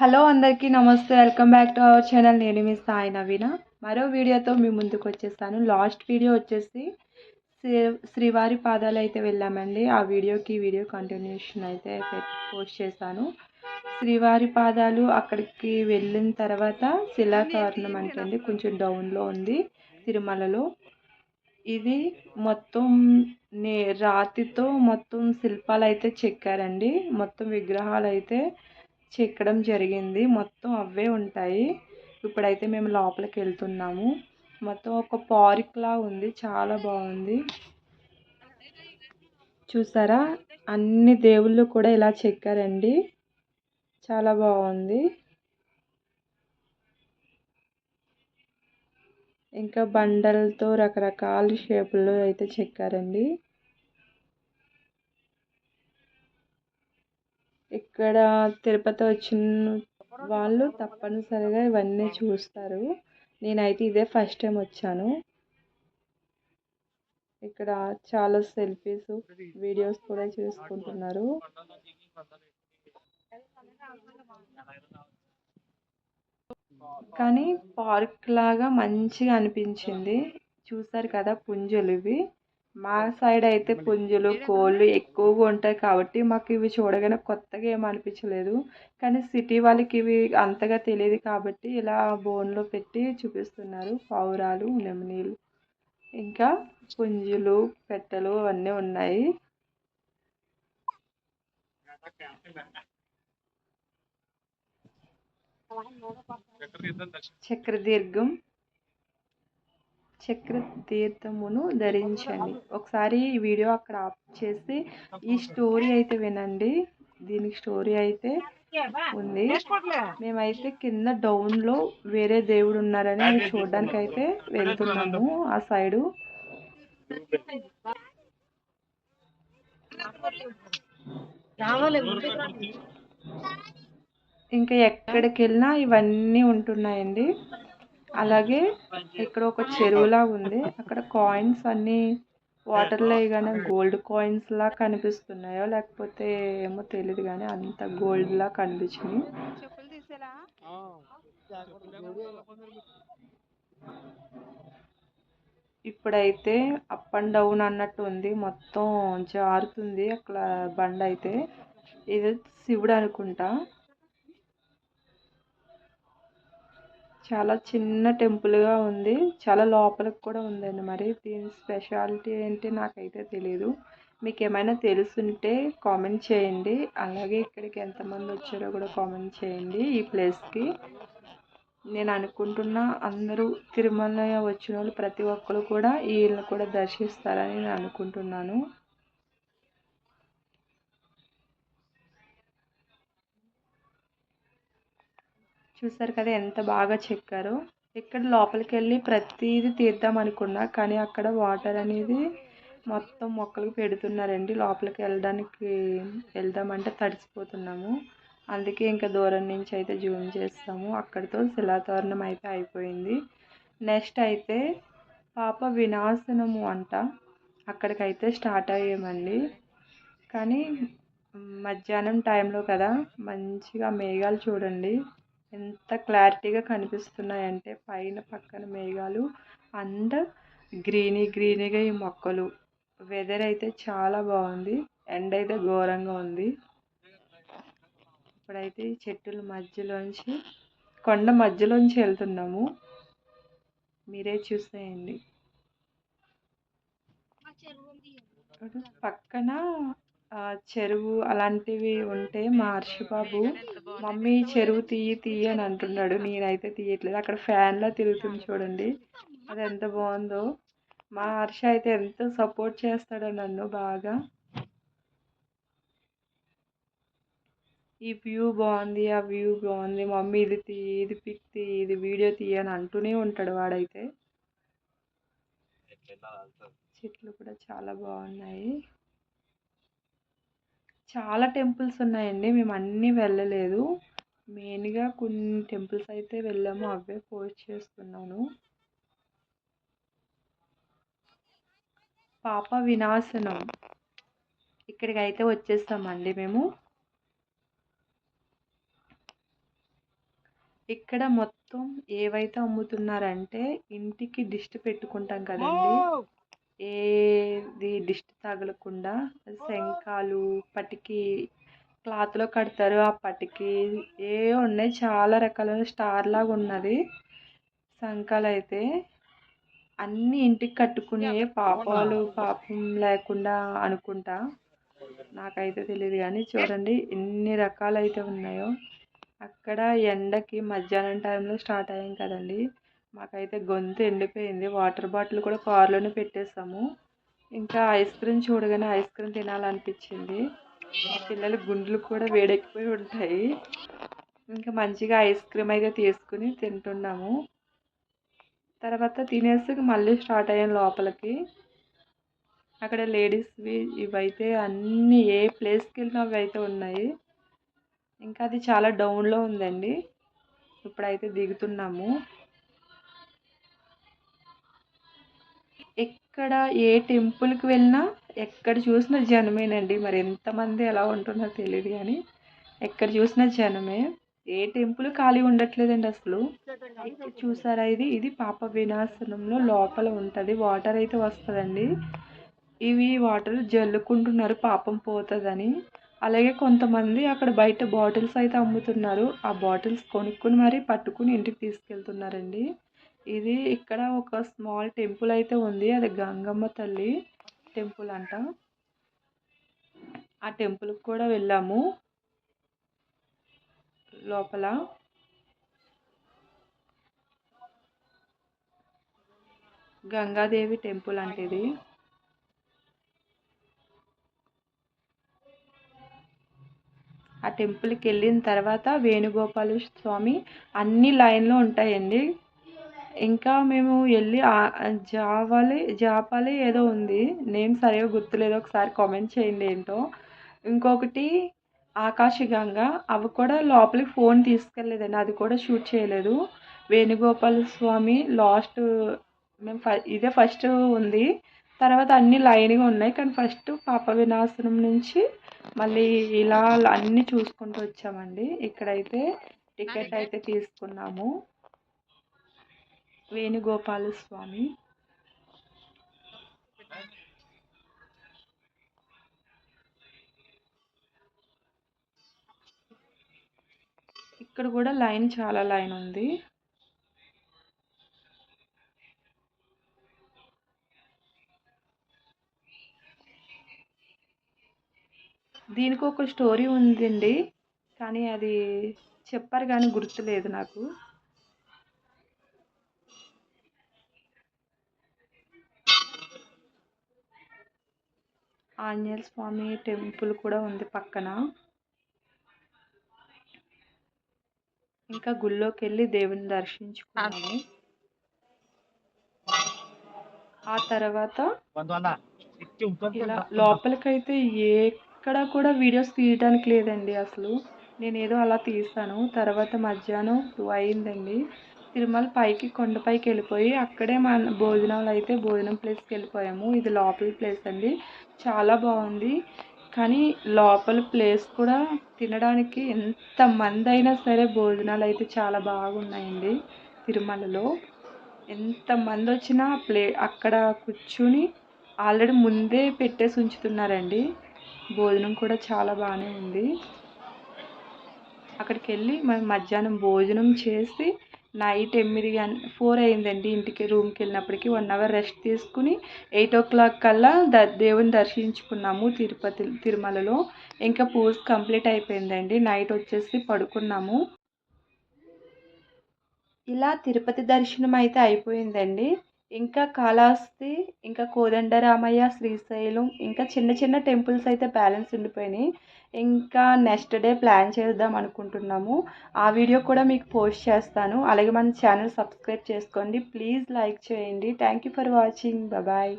Hello అందరికీ నమస్తే. Welcome back to our channel. నేను మీ సాయి నవీన. మరో వీడియోతో మీ ముందుకు వచ్చేసాను. లాస్ట్ వీడియో వచ్చేసి శ్రీవారి పాదాలు అయితే వెళ్ళామండి. ఆ వీడియో కంటిన్యూషన్ అయితే పోస్ట్ చేశాను. శ్రీవారి పాదాలు అక్కడికి వెళ్ళిన తర్వాత శిలాతోరణం అంటే కొంచెం డౌన్లో ఉంది తిరుమలలో. ఇది మొత్తం రాతితో మొత్తం శిల్పాలు అయితే చెక్కారండి. మొత్తం విగ్రహాలు అయితే చెక్కడం జరిగింది. మొత్తం అవే ఉంటాయి. ఇప్పుడైతే మేము లోపలికి వెళ్తున్నాము. మొత్తం ఒక పార్క్లా ఉంది, చాలా బాగుంది. చూసారా, అన్ని దేవుళ్ళు కూడా ఇలా చెక్కారండి, చాలా బాగుంది. ఇంకా బండలతో రకరకాల షేపుల్లో అయితే చెక్కారండి. ఇక్కడ తిరుపతి వచ్చిన వాళ్ళు తప్పనిసరిగా ఇవన్నీ చూస్తారు. నేనైతే ఇదే ఫస్ట్ టైం వచ్చాను. ఇక్కడ చాలా సెల్ఫీస్, వీడియోస్ కూడా చేసుకుంటున్నారు. కానీ పార్క్ లాగా మంచిగా అనిపించింది. చూసారు కదా పుంజులు ఇవి. మా సైడ్ అయితే పుంజులు, కోళ్ళు ఎక్కువగా ఉంటాయి కాబట్టి మాకు ఇవి చూడగానే కొత్తగా ఏం అనిపించలేదు. కానీ సిటీ వాళ్ళకి ఇవి అంతగా తెలియదు కాబట్టి ఇలా బోన్లో పెట్టి చూపిస్తున్నారు. పావురాలు, నెమలీలు, ఇంకా పుంజులు, పెట్టెలు అవన్నీ ఉన్నాయి. చక్రతీర్థమును ధరించండి. ఒకసారి ఈ వీడియో అక్కడ ఆఫ్ చేసి ఈ స్టోరీ అయితే వినండి. దీనికి స్టోరీ అయితే ఉంది. మేమైతే కింద డౌన్లో వేరే దేవుడు ఉన్నారని అది చూడడానికి అయితే వెళ్తున్నాము ఆ సైడు. ఇంకా ఎక్కడికి వెళ్ళినా ఇవన్నీ ఉంటున్నాయండి. అలాగే ఇక్కడ ఒక చెరువులా ఉంది. అక్కడ కాయిన్స్ అన్నీ వాటర్లో కానీ గోల్డ్ కాయిన్స్ లా కనిపిస్తున్నాయో లేకపోతే ఏమో తెలియదు, కానీ అంత గోల్డ్ లా కనిపించింది. ఇప్పుడైతే అప్ అండ్ డౌన్ అన్నట్టు ఉంది, మొత్తం జారుతుంది అక్కడ బండ అయితే. ఇది శివుడు అనుకుంటా. చాలా చిన్న టెంపుల్గా ఉంది, చాలా లోపలికి కూడా ఉందండి. మరి దీని స్పెషాలిటీ ఏంటి నాకైతే తెలీదు. మీకు ఏమైనా తెలుసుంటే కామెంట్ చేయండి. అలాగే ఇక్కడికి ఎంతమంది వచ్చారో కూడా కామెంట్ చేయండి. ఈ ప్లేస్కి నేను అనుకుంటున్నా అందరూ తిరుమల వచ్చిన వాళ్ళు ప్రతి ఒక్కరు కూడా వీళ్ళని కూడా దర్శిస్తారని నేను అనుకుంటున్నాను. చూసారు కదా ఎంత బాగా చెక్కారో. ఇక్కడ లోపలికి వెళ్ళి ప్రతిదీ తీద్దాం అనుకున్నా, కానీ అక్కడ వాటర్ అనేది మొత్తం మొక్కలకు పెడుతున్నారండి. లోపలికి వెళ్దామంటే తడిసిపోతున్నాము. అందుకే ఇంకా దూరం నుంచి అయితే జూమ్ చేస్తాము. అక్కడితో శిలాతోరణం అయితే అయిపోయింది. నెక్స్ట్ అయితే పాప వినాశనము అంట, అక్కడికైతే స్టార్ట్ అయ్యామండి. కానీ మధ్యాహ్నం టైంలో కదా, మంచిగా మేఘాలు చూడండి ఎంత క్లారిటీగా కనిపిస్తున్నాయంటే, పక్కన మేఘాలు అండ్ గ్రీనీగా ఈ మొక్కలు. వెదర్ అయితే చాలా బాగుంది, ఎండ అయితే ఘోరంగా ఉంది. ఇప్పుడైతే ఈ చెట్టుల మధ్యలోంచి, కొండ మధ్యలోంచి వెళ్తున్నాము. మీరే చూసేయండి. పక్కన చెరువు అలాంటివి ఉంటే మా హర్షబాబు మమ్మీ చెరువు తీయి అని అంటున్నాడు. నేనైతే తీయట్లేదు. అక్కడ ఫ్యాన్లా తిరుగుతుంది చూడండి, అది ఎంత బాగుందో. మా హర్ష అయితే ఎంత సపోర్ట్ చేస్తాడో నన్ను బాగా. ఈ వ్యూ బాగుంది, ఆ వ్యూ బాగుంది, మమ్మీ ఇది తీయి, ఇది పిక్ తీయి, ఇది వీడియో తీయి అని అంటూనే ఉంటాడు వాడైతే. చెట్లు కూడా చాలా బాగున్నాయి. చాలా టెంపుల్స్ ఉన్నాయండి, మేము అన్నీ వెళ్ళలేదు. మెయిన్గా కొన్ని టెంపుల్స్ అయితే వెళ్ళాము, అవే పోస్ట్ చేస్తున్నాను. పాప వినాశనం ఇక్కడికి అయితే వచ్చేస్తామండి మేము. ఇక్కడ మొత్తం ఏవైతే అమ్ముతున్నారంటే ఇంటికి దిష్టి పెట్టుకుంటాం కదండి, ఏది దిష్టి తగలకుండా శంఖాలు, పటికి క్లాత్లో కడతారు, ఆ పటికి ఏ ఉన్నాయి, చాలా రకాల స్టార్ లాగా ఉన్నది శంఖాలు అయితే. అన్నీ ఇంటికి కట్టుకునే పాపం లేకుండా అనుకుంటా, నాకైతే తెలియదు కానీ చూడండి ఎన్ని రకాలు అయితే ఉన్నాయో. అక్కడ ఎండకి మధ్యాహ్నం టైంలో స్టార్ట్ అయ్యాం కదండి, మాకైతే గొంతు ఎండిపోయింది. వాటర్ బాటిల్ కూడా కారులోనే పెట్టేసాము. ఇంకా ఐస్ క్రీమ్ చూడగానే ఐస్ క్రీమ్ తినాలనిపించింది. మా పిల్లల గుండెలు కూడా వేడెక్కిపోయి ఉంటాయి. ఇంకా మంచిగా ఐస్ క్రీమ్ అయితే తీసుకుని తింటున్నాము. తర్వాత తినేసి మళ్ళీ స్టార్ట్ అయ్యాం లోపలికి. అక్కడ లేడీస్వి ఇవైతే అన్నీ ఏ ప్లేస్కి వెళ్ళినా అవి అయితే ఉన్నాయి. ఇంకా అది చాలా డౌన్లో ఉందండి. ఇప్పుడైతే దిగుతున్నాము. ఎక్కడ ఏ టెంపుల్కి వెళ్ళినా ఎక్కడ చూసినా జనమేనండి. మరి ఎంతమంది ఎలా ఉంటున్నారో తెలియదు కానీ ఎక్కడ చూసినా జనమే. ఏ టెంపుల్ ఖాళీ ఉండట్లేదండి అసలు. చూసారా, ఇది పాప వినాశనంలో లోపల ఉంటుంది. వాటర్ అయితే వస్తుందండి. ఇవి వాటర్ జల్లుకుంటున్నారు పాపం పోతుందని. అలాగే కొంతమంది అక్కడ బయట బాటిల్స్ అయితే అమ్ముతున్నారు. ఆ బాటిల్స్ కొనుక్కుని మరీ పట్టుకుని ఇంటికి తీసుకెళ్తున్నారండి. ఇది ఇక్కడ ఒక స్మాల్ టెంపుల్ అయితే ఉంది. అది గంగమ్మ తల్లి టెంపుల్ అంట. ఆ టెంపుల్కి కూడా వెళ్ళాము. లోపల గంగాదేవి టెంపుల్ అంటే ఇది. ఆ టెంపుల్కి వెళ్ళిన తర్వాత వేణుగోపాల స్వామి అన్ని లైన్లో ఉంటాయండి. ఇంకా మేము వెళ్ళి జాపాలి ఏదో ఉంది, నేమ్ సరిగా గుర్తులేదు, ఒకసారి కామెంట్ చేయండి ఏంటో. ఇంకొకటి ఆకాశగంగా, అవి కూడా లోపలికి ఫోన్ తీసుకెళ్ళలేదండి, అది కూడా షూట్ చేయలేదు. వేణుగోపాల స్వామి లాస్ట్, మేము ఇదే ఫస్ట్ ఉంది. తర్వాత అన్ని లైన్గా ఉన్నాయి కానీ ఫస్ట్ పాప వినాశనం నుంచి మళ్ళీ ఇలా అన్నీ చూసుకుంటూ వచ్చామండి. ఇక్కడైతే టికెట్ అయితే తీసుకున్నాము. వేణుగోపాల స్వామి ఇక్కడ కూడా లైన్, చాలా లైన్ ఉంది. దీనికి ఒక స్టోరీ ఉందండి కానీ అది చెప్పారు కానీ గుర్తులేదు నాకు. ఆంజనేయ స్వామి టెంపుల్ కూడా ఉంది పక్కన. ఇంకా గుళ్ళోకి వెళ్ళి దేవుని దర్శించుకున్నాము. ఆ తర్వాత ఇలా లోపలికైతే ఎక్కడ కూడా వీడియోస్ తీయడానికి లేదండి అసలు. నేనేదో అలా తీసాను. తర్వాత మధ్యాహ్నం 2 అయిందండి. తిరుమల పైకి కొండపైకి వెళ్ళిపోయి అక్కడే మన భోజనం ప్లేస్కి వెళ్ళిపోయాము. ఇది లోపల ప్లేస్ అండి, చాలా బాగుంది. కానీ లోపల ప్లేస్ కూడా తినడానికి ఎంతమంది అయినా సరే భోజనాలు అయితే చాలా బాగున్నాయండి. తిరుమలలో ఎంతమంది వచ్చినా అక్కడ కూర్చుని ఆల్రెడీ ముందే పెట్టేసి ఉంచుతున్నారండి. భోజనం కూడా చాలా బాగానే ఉంది. అక్కడికి వెళ్ళి మనం మధ్యాహ్నం భోజనం చేసి నైట్ 4 అయిందండి ఇంటికి, రూమ్కి వెళ్ళినప్పటికీ 1 అవర్ రెస్ట్ తీసుకుని 8 o'clock కల్లా దేవుని దర్శించుకున్నాము తిరుమలలో. ఇంకా పూజ కంప్లీట్ అయిపోయిందండి. నైట్ వచ్చేసి పడుకున్నాము. ఇలా తిరుపతి దర్శనం అయితే అయిపోయిందండి. ఇంకా కాళహస్తి, ఇంకా కోదండరామయ్య, శ్రీశైలం, ఇంకా చిన్న చిన్న టెంపుల్స్ అయితే బ్యాలెన్స్ ఉండిపోయినాయి. ఇంకా నెక్స్ట్ డే ప్లాన్ చేద్దాం అనుకుంటున్నాము. ఆ వీడియో కూడా మీకు పోస్ట్ చేస్తాను. అలాగే మన ఛానల్ సబ్స్క్రైబ్ చేసుకోండి. ప్లీజ్ లైక్ చేయండి. Thank you for watching. Bye.